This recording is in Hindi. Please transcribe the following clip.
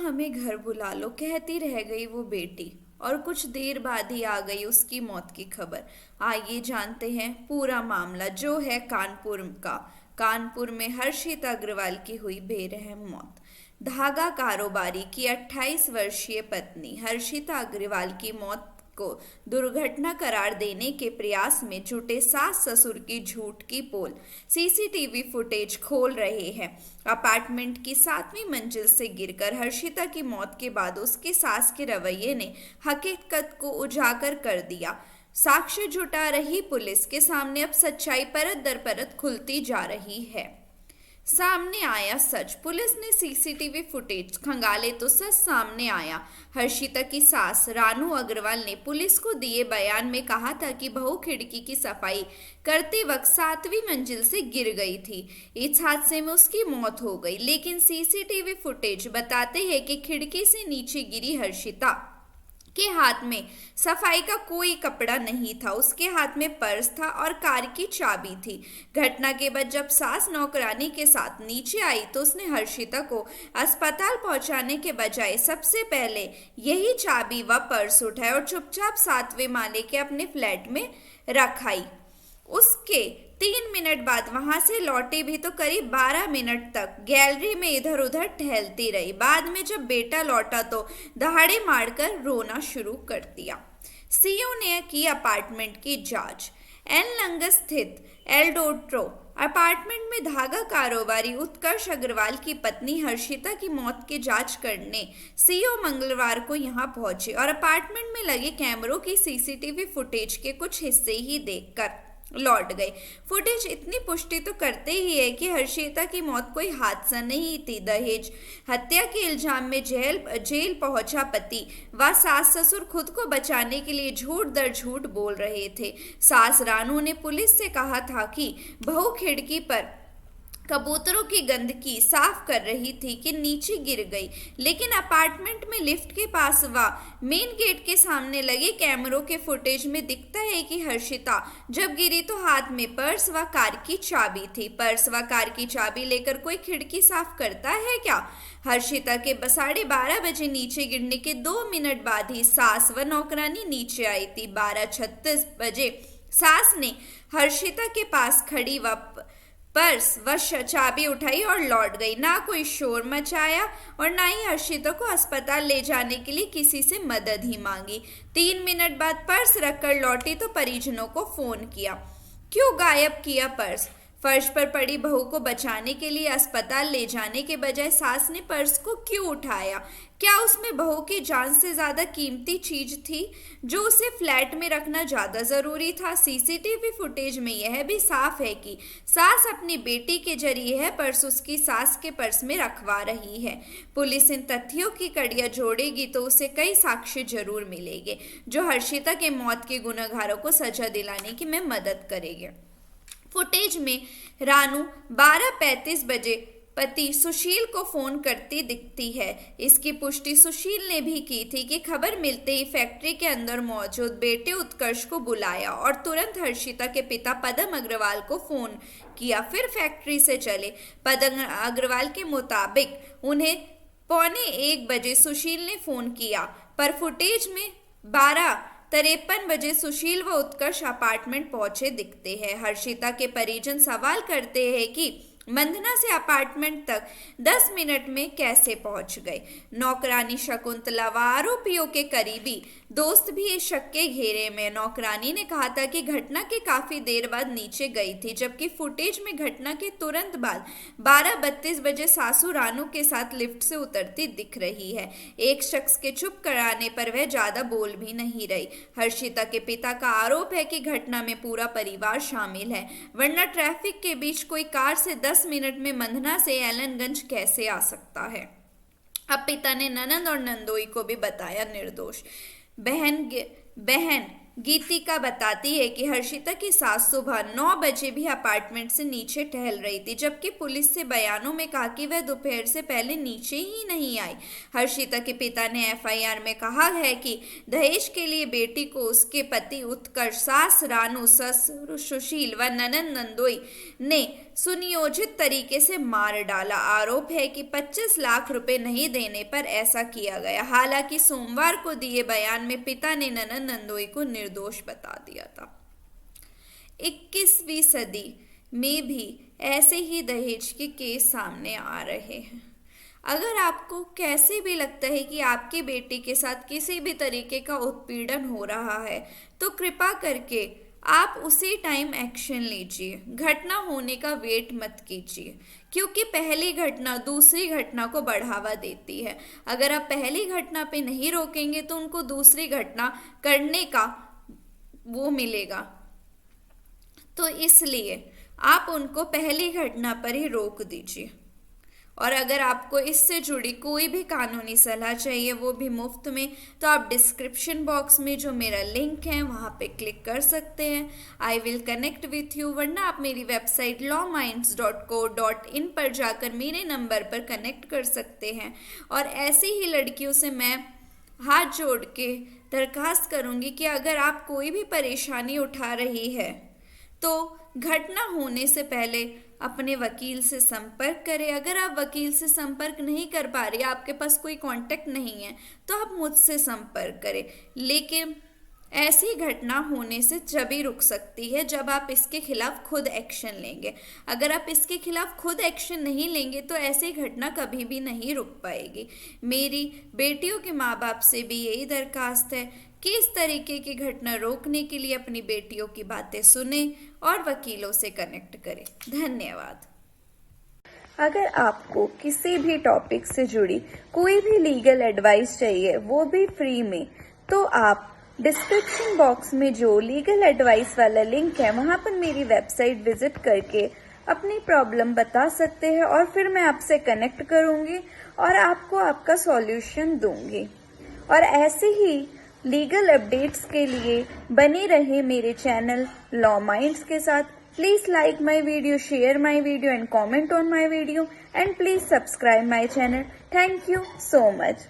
हमें घर बुला लो, कहती रह गई वो बेटी। और कुछ देर बाद ही आ गई उसकी मौत की खबर। आइए जानते हैं पूरा मामला जो है कानपुर का। कानपुर में हर्षिता अग्रवाल की हुई बेरहम मौत। धागा कारोबारी की 28 वर्षीय पत्नी हर्षिता अग्रवाल की मौत को दुर्घटना करार देने के प्रयास में जुटे सास ससुर की झूठ की पोल सीसीटीवी फुटेज खोल रहे हैं। अपार्टमेंट की 7वीं मंजिल से गिरकर हर्षिता की मौत के बाद उसके सास के रवैये ने हकीकत को उजागर कर दिया। साक्ष्य जुटा रही पुलिस के सामने अब सच्चाई परत दर परत खुलती जा रही है। सामने आया सच। पुलिस ने सीसीटीवी फुटेज खंगाले तो सच सामने आया। हर्षिता की सास रानू अग्रवाल ने पुलिस को दिए बयान में कहा था कि बहू खिड़की की सफाई करते वक्त 7वीं मंजिल से गिर गई थी। इस हादसे में उसकी मौत हो गई, लेकिन सीसीटीवी फुटेज बताते हैं कि खिड़की से नीचे गिरी हर्षिता के हाथ में सफाई का कोई कपड़ा नहीं था। उसके हाथ में पर्स था और कार की चाबी थी। घटना के बाद जब सास नौकरानी के साथ नीचे आई तो उसने हर्षिता को अस्पताल पहुंचाने के बजाय सबसे पहले यही चाबी व पर्स उठाए और चुपचाप 7वें माले के अपने फ्लैट में रखाई। उसके 3 मिनट बाद वहां से लौटी भी तो करीब 12 मिनट तक गैलरी में इधर उधर टहलती रही। बाद में जब बेटा लौटा तो दहाड़े मारकर रोना शुरू कर दिया। सीओ ने की अपार्टमेंट की जांच। एन स्थित एल्डोट्रो अपार्टमेंट में धागा कारोबारी उत्कर्ष अग्रवाल की पत्नी हर्षिता की मौत की जांच करने सीओ मंगलवार को यहां पहुंचे और अपार्टमेंट में लगे कैमरों की सीसीटीवी फुटेज के कुछ हिस्से ही देखकर लौट गए। फुटेज इतनी पुष्टि तो करते ही है कि हर्षिता की मौत कोई हादसा नहीं थी। दहेज हत्या के इल्जाम में जेल पहुंचा पति व सास ससुर खुद को बचाने के लिए झूठ दर झूठ बोल रहे थे। सास रानू ने पुलिस से कहा था कि बहू खिड़की पर कबूतरों की गंदगी साफ कर रही थी कि नीचे गिर गई, लेकिन अपार्टमेंट में लिफ्ट के पास व मेन गेट के सामने लगे कैमरों के फुटेज में दिखता है कि हर्षिता जब गिरी तो हाथ में पर्स व कार की चाबी थी। पर्स व कार की चाबी लेकर कोई खिड़की साफ करता है क्या? हर्षिता के 12:30 बजे नीचे गिरने के 2 मिनट बाद ही सास व नौकरानी नीचे आई थी। 12:36 बजे सास ने हर्षिता के पास खड़ी व पर्स व चाबी उठाई और लौट गई। ना कोई शोर मचाया और ना ही हर्षिता को अस्पताल ले जाने के लिए किसी से मदद ही मांगी। 3 मिनट बाद पर्स रखकर लौटी तो परिजनों को फोन किया। क्यों गायब किया पर्स? फर्श पर पड़ी बहू को बचाने के लिए अस्पताल ले जाने के बजाय सास ने पर्स को क्यों उठाया? क्या उसमें बहू की जान से ज्यादा कीमती चीज थी जो उसे फ्लैट में रखना ज्यादा जरूरी था? सीसीटीवी फुटेज में यह भी साफ है कि सास अपनी बेटी के जरिए है पर्स उसकी सास के पर्स में रखवा रही है। पुलिस इन तथ्यों की कड़ियां जोड़ेगी तो उसे कई साक्ष्य जरूर मिलेंगे जो हर्षिता के मौत के गुनहगारों को सजा दिलाने की में मदद करेंगे। फुटेज में रानू 12:35 बजे पति सुशील को फोन करती दिखती है। इसकी पुष्टि सुशील ने भी की थी कि खबर मिलते ही फैक्ट्री के अंदर मौजूद बेटे उत्कर्ष को बुलाया और तुरंत हर्षिता के पिता पदम अग्रवाल को फोन किया, फिर फैक्ट्री से चले। पदम अग्रवाल के मुताबिक उन्हें 12:45 बजे सुशील ने फोन किया, पर फुटेज में 12:53 बजे सुशील व उत्कर्ष अपार्टमेंट पहुंचे दिखते हैं। हर्षिता के परिजन सवाल करते हैं कि मंधना से अपार्टमेंट तक 10 मिनट में कैसे पहुंच गए। नौकरानी शकुंतला व आरोपियों के करीबी दोस्त भी इस शक के घेरे में। नौकरानी ने कहा था कि घटना के काफी देर बाद नीचे गई थी, जबकि फुटेज में घटना के तुरंत बाद 12:32 बजे सासू रानू के साथ लिफ्ट से उतरती दिख रही है। एक शख्स के चुप कराने पर वह ज्यादा बोल भी नहीं रही। हर्षिता के पिता का आरोप है कि घटना में पूरा परिवार शामिल है, वरना ट्रैफिक के बीच कोई कार से 10 मिनट में मंधना से एलनगंज कैसे आ सकता है। अब पिता ने ननंद और नंदोई को भी बताया निर्दोष। बहन गीतिका बताती है कि हर्षिता की सास सुबह 9 बजे भी अपार्टमेंट से नीचे टहल रही थी, जबकि पुलिस से बयानों में कहा कि वह दोपहर से पहले नीचे ही नहीं आई। हर्षिता के पिता ने एफआईआर में कहा है कि दहेज के लिए बेटी को उसके पति उत्कर्ष, सास रानू, ससुर सुशील व ननंद नंदोई ने सुनियोजित तरीके से मार डाला। आरोप है कि 25 लाख रुपए नहीं देने पर ऐसा किया गया। हालांकि सोमवार को दिए बयान में पिता ने ननद नंदोई को निर्दोष बता दिया था। 21वीं सदी में भी ऐसे ही दहेज के केस सामने आ रहे हैं। अगर आपको कैसे भी लगता है कि आपकी बेटी के साथ किसी भी तरीके का उत्पीड़न हो रहा है तो कृपा करके आप उसी टाइम एक्शन लीजिए। घटना होने का वेट मत कीजिए, क्योंकि पहली घटना दूसरी घटना को बढ़ावा देती है। अगर आप पहली घटना पे नहीं रोकेंगे तो उनको दूसरी घटना करने का वो मिलेगा। तो इसलिए आप उनको पहली घटना पर ही रोक दीजिए। और अगर आपको इससे जुड़ी कोई भी कानूनी सलाह चाहिए, वो भी मुफ्त में, तो आप डिस्क्रिप्शन बॉक्स में जो मेरा लिंक है वहाँ पे क्लिक कर सकते हैं। I will connect with you. वरना आप मेरी वेबसाइट lawminds.co.in पर जाकर मेरे नंबर पर कनेक्ट कर सकते हैं। और ऐसी ही लड़कियों से मैं हाथ जोड़ के दरखास्त करूँगी कि अगर आप कोई भी परेशानी उठा रही है तो घटना होने से पहले अपने वकील से संपर्क करें। अगर आप वकील से संपर्क नहीं कर पा रही, आपके पास कोई कांटेक्ट नहीं है, तो आप मुझसे संपर्क करें। लेकिन ऐसी घटना होने से जब ही रुक सकती है जब आप इसके खिलाफ खुद एक्शन लेंगे। अगर आप इसके खिलाफ खुद एक्शन नहीं लेंगे तो ऐसी घटना कभी भी नहीं रुक पाएगी। मेरी बेटियों के माँ बाप से भी यही दरखास्त है कि इस तरीके की घटना रोकने के लिए अपनी बेटियों की बातें सुने और वकीलों से कनेक्ट करें। धन्यवाद। अगर आपको किसी भी टॉपिक से जुड़ी कोई भी लीगल एडवाइस चाहिए, वो भी फ्री में, तो आप डिस्क्रिप्शन बॉक्स में जो लीगल एडवाइस वाला लिंक है वहाँ पर मेरी वेबसाइट विजिट करके अपनी प्रॉब्लम बता सकते हैं और फिर मैं आपसे कनेक्ट करूँगी और आपको आपका सॉल्यूशन दूंगी। और ऐसे ही लीगल अपडेट्स के लिए बने रहे मेरे चैनल लॉ माइंड्स के साथ। Please like my video, share my video and comment on my video, and please subscribe my channel. Thank you so much.